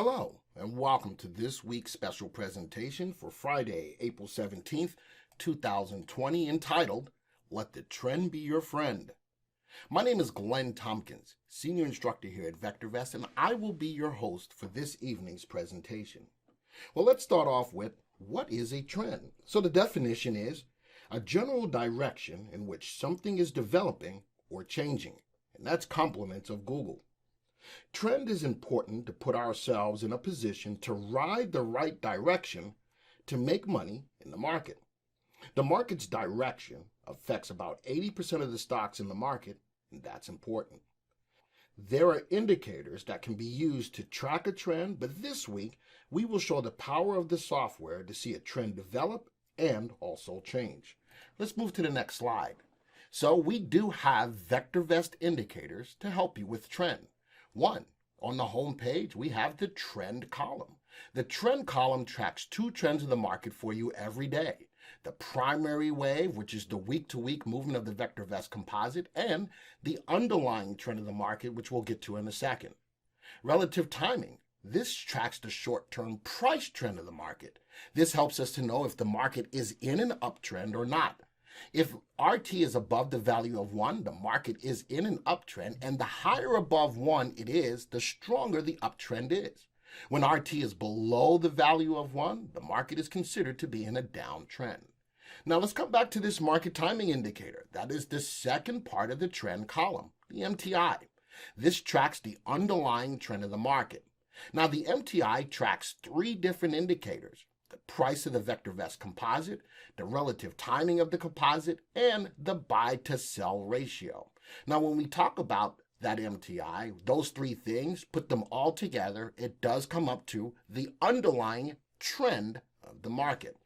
Hello, and welcome to this week's special presentation for Friday, April 17th, 2020, entitled, Let the Trend Be Your Friend. My name is Glenn Tompkins, Senior Instructor here at VectorVest, and I will be your host for this evening's presentation. Well, let's start off with, what is a trend? So the definition is a general direction in which something is developing or changing, and that's compliments of Google. Trend is important to put ourselves in a position to ride the right direction to make money in the market. The market's direction affects about 80% of the stocks in the market, and that's important. There are indicators that can be used to track a trend, but this week we will show the power of the software to see a trend develop and also change. Let's move to the next slide. So we do have VectorVest indicators to help you with trend. One, on the home page, we have the trend column. The trend column tracks two trends in the market for you every day. The primary wave, which is the week-to-week movement of the VectorVest composite, and the underlying trend of the market, which we'll get to in a second. Relative timing. This tracks the short-term price trend of the market. This helps us to know if the market is in an uptrend or not. If RT is above the value of 1, the market is in an uptrend, and the higher above 1 it is, the stronger the uptrend is. When RT is below the value of 1, the market is considered to be in a downtrend. Now let's come back to this market timing indicator. That is the second part of the trend column, the MTI. This tracks the underlying trend of the market. Now the MTI tracks three different indicators: the price of the VectorVest composite, the relative timing of the composite, and the buy to sell ratio. Now when we talk about that MTI, those three things, put them all together, it does come up to the underlying trend of the market.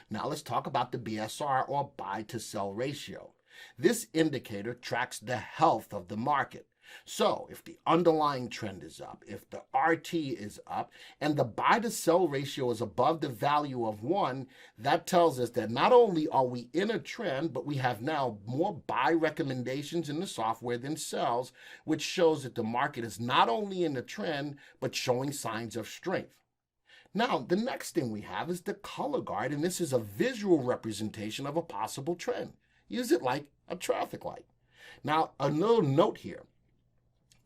Now let's talk about the BSR, or buy to sell ratio. This indicator tracks the health of the market. So if the underlying trend is up, if the RT is up, and the buy to sell ratio is above the value of 1, that tells us that not only are we in a trend, but we have now more buy recommendations in the software than sells, which shows that the market is not only in the trend, but showing signs of strength. Now, the next thing we have is the color guard, and this is a visual representation of a possible trend. Use it like a traffic light. Now, a little note here.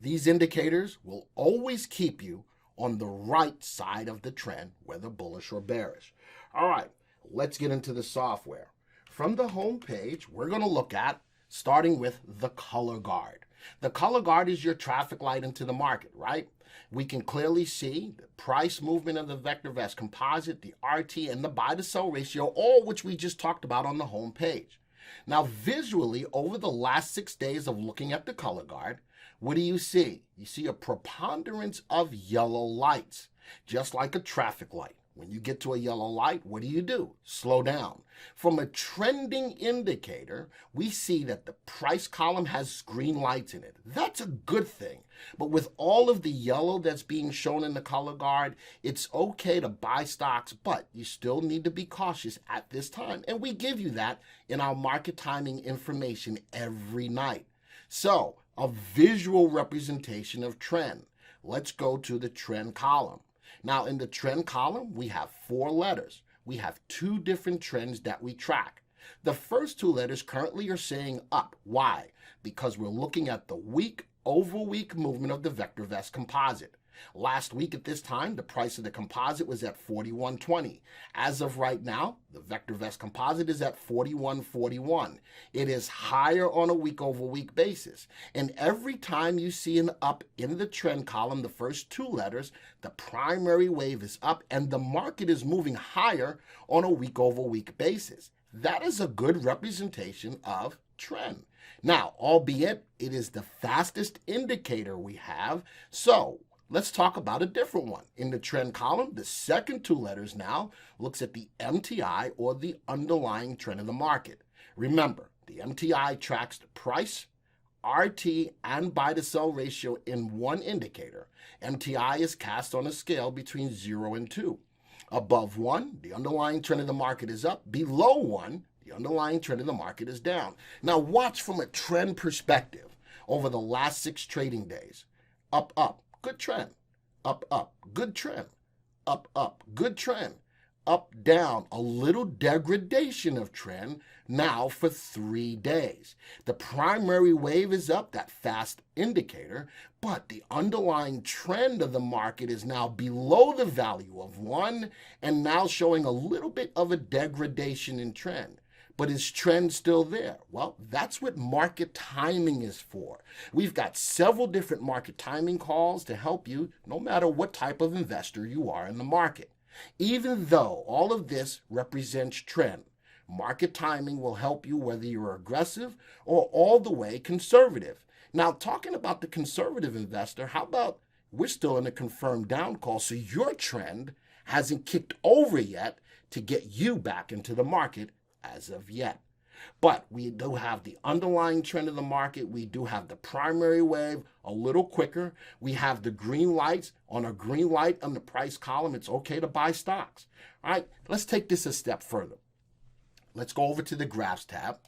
These indicators will always keep you on the right side of the trend, whether bullish or bearish. All right, let's get into the software. From the home page, we're going to look at starting with the color guard. The color guard is your traffic light into the market, right? We can clearly see the price movement of the VectorVest composite, the RT, and the buy to sell ratio, all which we just talked about on the home page. Now, visually, over the last 6 days of looking at the color guard, what do you see? You see a preponderance of yellow lights, just like a traffic light. When you get to a yellow light, what do? Slow down. From a trending indicator, we see that the price column has green lights in it. That's a good thing. But with all of the yellow that's being shown in the color guard, it's okay to buy stocks, but you still need to be cautious at this time. And we give you that in our market timing information every night. So, a visual representation of trend. Let's go to the trend column. Now, in the trend column, we have 4 letters. We have 2 different trends that we track. The first 2 letters currently are saying up. Why? Because we're looking at the week-over-week movement of the VectorVest composite. Last week at this time, the price of the composite was at 41.20. As of right now, the VectorVest composite is at 41.41. It is higher on a week-over-week basis. And every time you see an up in the trend column, the first 2 letters, the primary wave is up and the market is moving higher on a week-over-week basis. That is a good representation of trend. Now, albeit it is the fastest indicator we have, so let's talk about a different one. In the trend column, the second 2 letters now looks at the MTI, or the underlying trend of the market. Remember, the MTI tracks the price, RT, and buy to sell ratio in one indicator. MTI is cast on a scale between 0 and 2. Above 1, the underlying trend of the market is up. Below 1, the underlying trend of the market is down. Now watch from a trend perspective over the last 6 trading days. Up, up. Good trend. up, up, good trend, up, up, good trend, up, down, a little degradation of trend now for 3 days. The primary wave is up, that fast indicator, but the underlying trend of the market is now below the value of 1 and now showing a little bit of a degradation in trend. But is trend still there? Well, that's what market timing is for. We've got several different market timing calls to help you no matter what type of investor you are in the market. Even though all of this represents trend, market timing will help you whether you're aggressive or all the way conservative. Now, talking about the conservative investor, how about we're still in a confirmed down call, so your trend hasn't kicked over yet to get you back into the market as of yet. But we do have the underlying trend of the market. We do have the primary wave a little quicker. We have the green lights. On a green light on the price column, it's okay to buy stocks. All right, let's take this a step further. Let's go over to the graphs tab.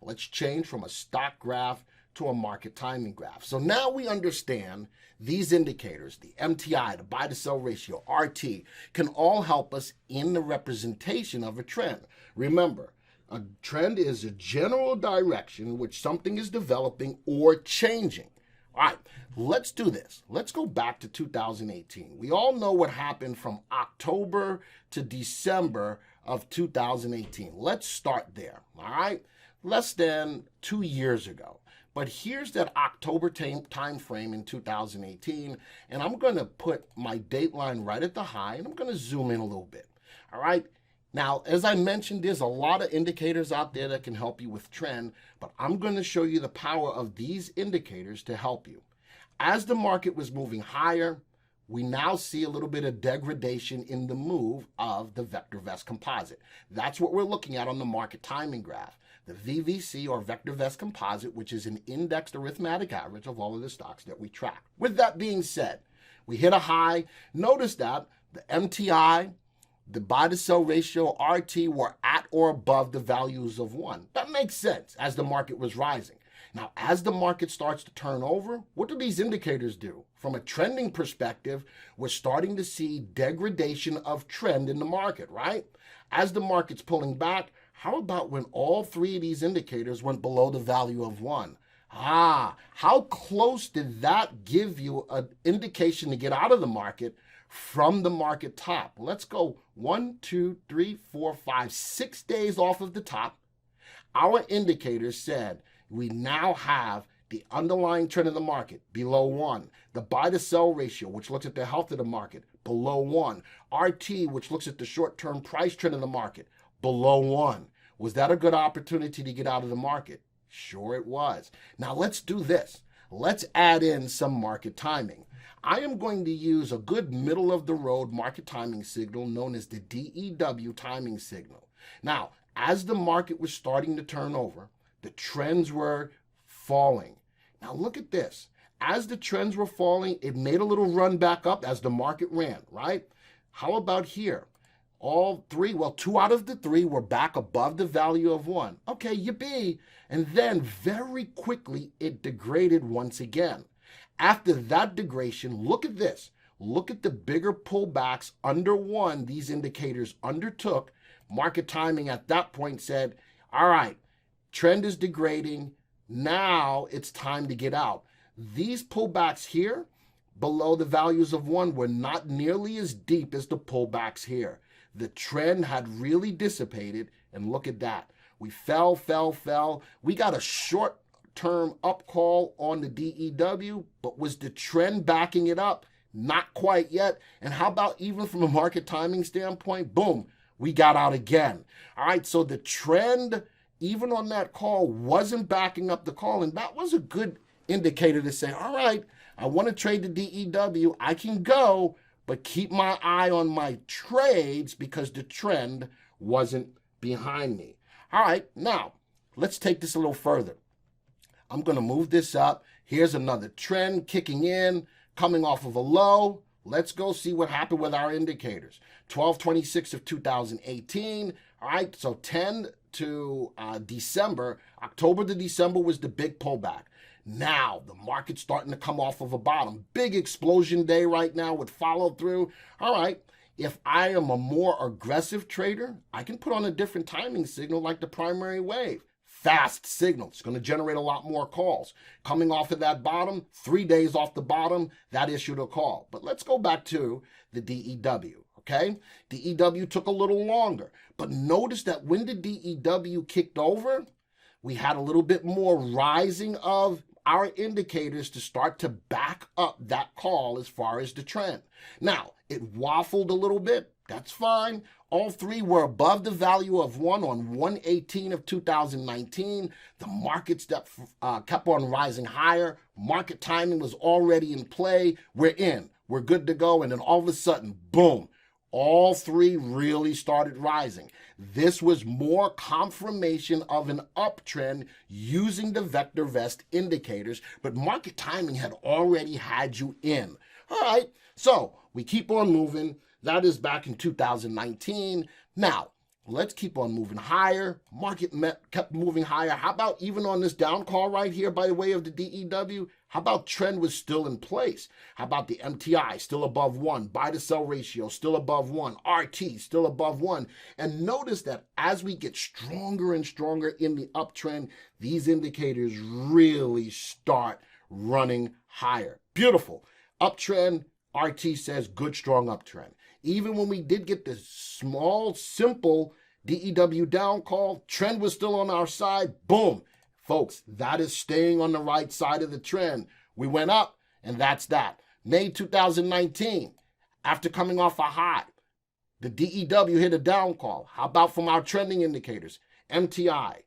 Let's change from a stock graph to a market timing graph. So now we understand these indicators, the MTI, the buy to sell ratio, RT, can all help us in the representation of a trend. Remember, a trend is a general direction in which something is developing or changing. All right, let's do this. Let's go back to 2018. We all know what happened from October to December of 2018. Let's start there, all right? Less than 2 years ago. But here's that October time frame in 2018, and I'm going to put my date line right at the high, and I'm going to zoom in a little bit, all right? Now, as I mentioned, there's a lot of indicators out there that can help you with trend, but I'm going to show you the power of these indicators to help you. As the market was moving higher, we now see a little bit of degradation in the move of the VectorVest composite. That's what we're looking at on the market timing graph. The VVC or VectorVest composite, which is an indexed arithmetic average of all of the stocks that we track. With that being said, we hit a high. Notice that the MTI, the buy to sell ratio, RT, were at or above the values of 1. That makes sense as the market was rising. Now, as the market starts to turn over, what do these indicators do? From a trending perspective, we're starting to see degradation of trend in the market, right? As the market's pulling back, how about when all 3 of these indicators went below the value of 1? How close did that give you an indication to get out of the market from the market top? Let's go 1, 2, 3, 4, 5, 6 days off of the top. Our indicators said we now have the underlying trend of the market below 1, the buy to sell ratio, which looks at the health of the market, below 1, RT, which looks at the short-term price trend of the market, below 1. Was that a good opportunity to get out of the market? Sure it was. Now let's do this. Let's add in some market timing. I am going to use a good middle-of-the-road market timing signal known as the DEW timing signal. Now, as the market was starting to turn over, the trends were falling. Now look at this. As the trends were falling, it made a little run back up as the market ran, right? How about here? All 3, well, 2 out of the 3 were back above the value of 1. Okay, yippee. And then very quickly, it degraded once again. After that degradation, look at this. Look at the bigger pullbacks under 1 these indicators undertook. Market timing at that point said, all right, trend is degrading. Now it's time to get out. These pullbacks here below the values of 1 were not nearly as deep as the pullbacks here. The trend had really dissipated, and look at that. We fell. We got a short-term up call on the DEW, but was the trend backing it up? Not quite yet. And how about even from a market timing standpoint? Boom, we got out again. All right, so the trend, even on that call, wasn't backing up the call, and that was a good indicator to say, all right, I want to trade the DEW. I can go, but keep my eye on my trades because the trend wasn't behind me. All right, now let's take this a little further. I'm going to move this up. Here's another trend kicking in, coming off of a low. Let's go see what happened with our indicators. 12/26 of 2018, All right, so 10 to December, October to December was the big pullback. Now the market's starting to come off of a bottom. Big explosion day right now with follow through. All right, if I am a more aggressive trader, I can put on a different timing signal like the primary wave. Fast signal. It's going to generate a lot more calls. Coming off of that bottom, 3 days off the bottom, that issued a call. But let's go back to the DEW. Okay, DEW took a little longer, but notice that when the DEW kicked over, we had a little bit more rising of our indicators to start to back up that call as far as the trend. Now, it waffled a little bit. That's fine. All three were above the value of 1 on 1/18 of 2019. The markets that kept on rising higher. Market timing was already in play. We're in. We're good to go. And then all of a sudden, boom. All three really started rising. This was more confirmation of an uptrend using the VectorVest indicators, but market timing had already had you in. All right, so we keep on moving. That is back in 2019. Now, let's keep on moving higher. Market kept moving higher. How about even on this down call right here by way of the DEW? How about trend was still in place? How about the MTI still above 1? Buy to sell ratio still above 1. RT still above 1. And notice that as we get stronger and stronger in the uptrend, these indicators really start running higher. Beautiful. Uptrend, RT says good, strong uptrend. Even when we did get this small, simple DEW down call, trend was still on our side. Boom. Folks, that is staying on the right side of the trend. We went up, and that's that. May 2019, after coming off a high, the DEW hit a down call. How about from our trending indicators? MTI,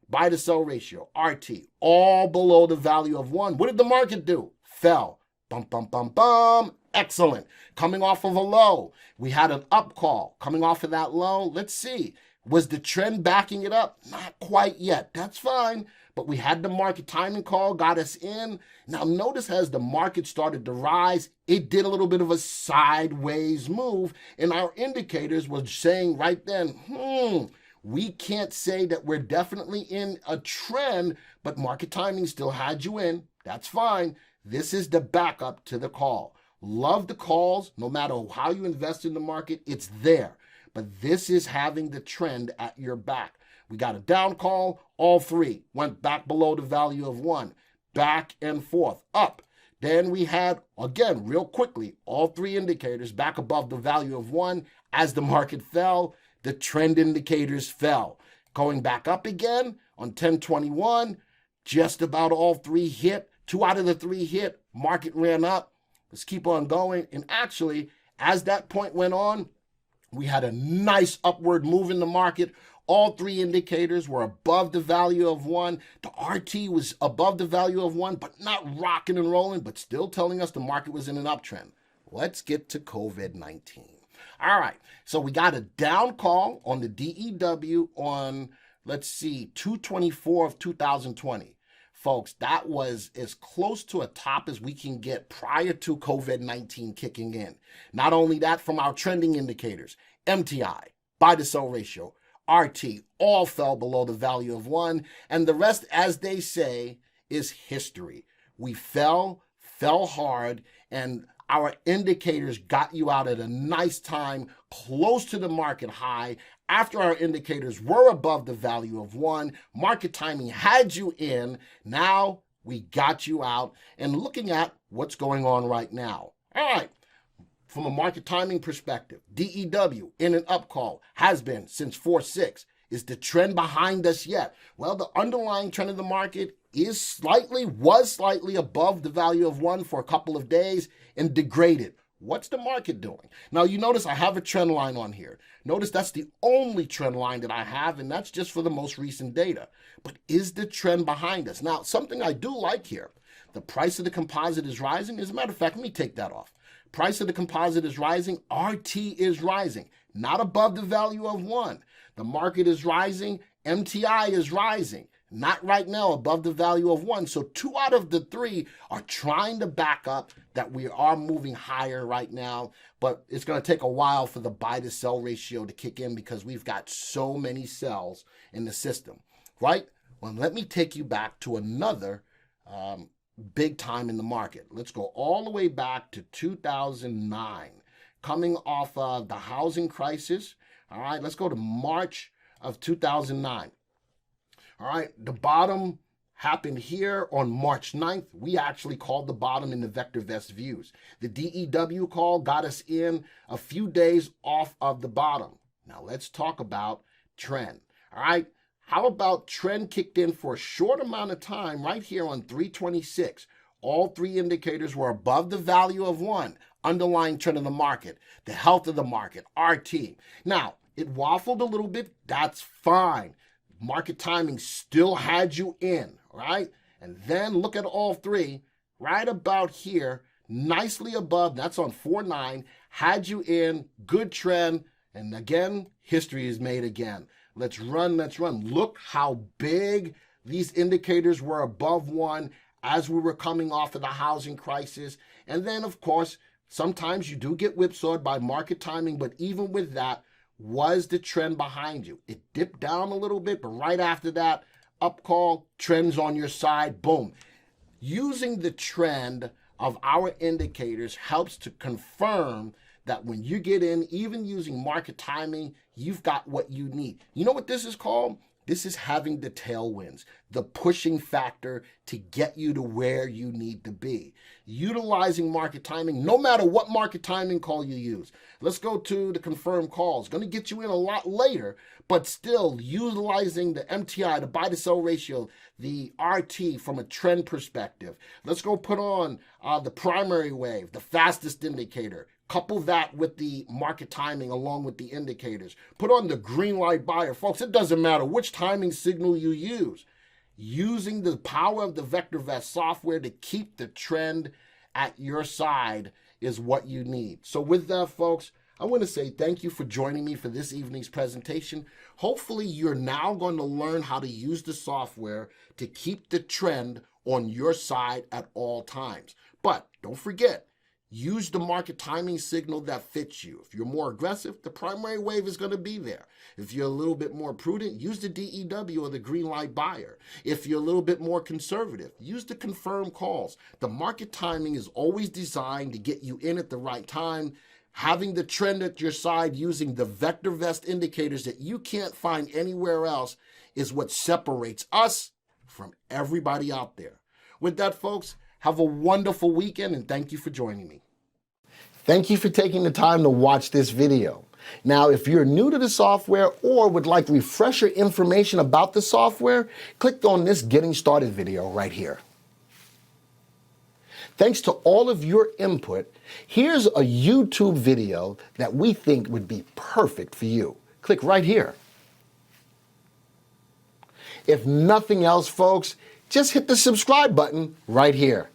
buy to sell ratio, RT, all below the value of 1. What did the market do? Fell. Bum, bum, bum, bum. Excellent. Coming off of a low, we had an up call. Coming off of that low, let's see. Was the trend backing it up? Not quite yet. That's fine. But we had the market timing call, got us in. Now notice as the market started to rise, it did a little bit of a sideways move. And our indicators were saying right then, we can't say that we're definitely in a trend, but market timing still had you in. That's fine. This is the backup to the call. Love the calls. No matter how you invest in the market, it's there. But this is having the trend at your back. We got a down call. All three went back below the value of 1. Back and forth. Up. Then we had, again, real quickly, all three indicators back above the value of 1. As the market fell, the trend indicators fell. Going back up again on 10/21, just about all three hit. 2 out of the 3 hit. Market ran up. Let's keep on going. And actually, as that point went on, we had a nice upward move in the market. All three indicators were above the value of 1. The RT was above the value of 1, but not rocking and rolling, but still telling us the market was in an uptrend. Let's get to COVID-19. All right, so we got a down call on the DEW on, let's see, 2/24 of 2020. Folks, that was as close to a top as we can get prior to COVID-19 kicking in. Not only that, from our trending indicators, MTI, buy to sell ratio, RT, all fell below the value of 1. And the rest, as they say, is history. We fell hard, and our indicators got you out at a nice time, close to the market high. After our indicators were above the value of 1, market timing had you in. Now we got you out. And looking at what's going on right now. All right, from a market timing perspective, DEW in an up call has been since 4/6. Is the trend behind us yet? Well, the underlying trend of the market was slightly above the value of 1 for a couple of days and degraded. What's the market doing? Now, you notice I have a trend line on here. Notice that's the only trend line that I have, and that's just for the most recent data. But is the trend behind us? Now, something I do like here, the price of the composite is rising. As a matter of fact, let me take that off. Price of the composite is rising. RT is rising, not above the value of 1. The market is rising. MTI is rising. Not right now above the value of 1. So 2 out of the 3 are trying to back up that we are moving higher right now. But it's going to take a while for the buy to sell ratio to kick in because we've got so many sells in the system, right? Well, let me take you back to another big time in the market. Let's go all the way back to 2009, coming off of the housing crisis. All right, let's go to March of 2009. All right, the bottom happened here on March 9th. We actually called the bottom in the VectorVest views. The DEW call got us in a few days off of the bottom. Now let's talk about trend. All right, how about trend kicked in for a short amount of time right here on 326. All 3 indicators were above the value of 1. Underlying trend in the market, the health of the market, RT. Now, it waffled a little bit. That's fine. Market timing still had you in, right? And then look at all 3 right about here, nicely above. That's on 4.9, had you in, good trend. And again, history is made again. Let's run, let's run. Look how big these indicators were above 1 as we were coming off of the housing crisis. And then, of course, sometimes you do get whipsawed by market timing, but even with that, was the trend behind you. It dipped down a little bit, but right after that, up call, trends on your side, boom. Using the trend of our indicators helps to confirm that when you get in, even using market timing, you've got what you need. You know what this is called? This is having the tailwinds, the pushing factor to get you to where you need to be. Utilizing market timing, no matter what market timing call you use. Let's go to the confirmed calls. Going to get you in a lot later, but still utilizing the MTI, the buy to sell ratio, the RT from a trend perspective. Let's go put on the primary wave, the fastest indicator. Couple that with the market timing along with the indicators. Put on the green light buyer. Folks, it doesn't matter which timing signal you use. Using the power of the VectorVest software to keep the trend at your side is what you need. So with that, folks, I want to say thank you for joining me for this evening's presentation. Hopefully, you're now going to learn how to use the software to keep the trend on your side at all times. But don't forget, use the market timing signal that fits you. If you're more aggressive, the primary wave is going to be there. If you're a little bit more prudent, use the DEW or the green light buyer. If you're a little bit more conservative, use the confirmed calls. The market timing is always designed to get you in at the right time. Having the trend at your side using the VectorVest indicators that you can't find anywhere else is what separates us from everybody out there. With that, folks, have a wonderful weekend, and thank you for joining me. Thank you for taking the time to watch this video. Now, if you're new to the software or would like refresher information about the software, click on this Getting Started video right here. Thanks to all of your input, here's a YouTube video that we think would be perfect for you. Click right here. If nothing else, folks, just hit the subscribe button right here.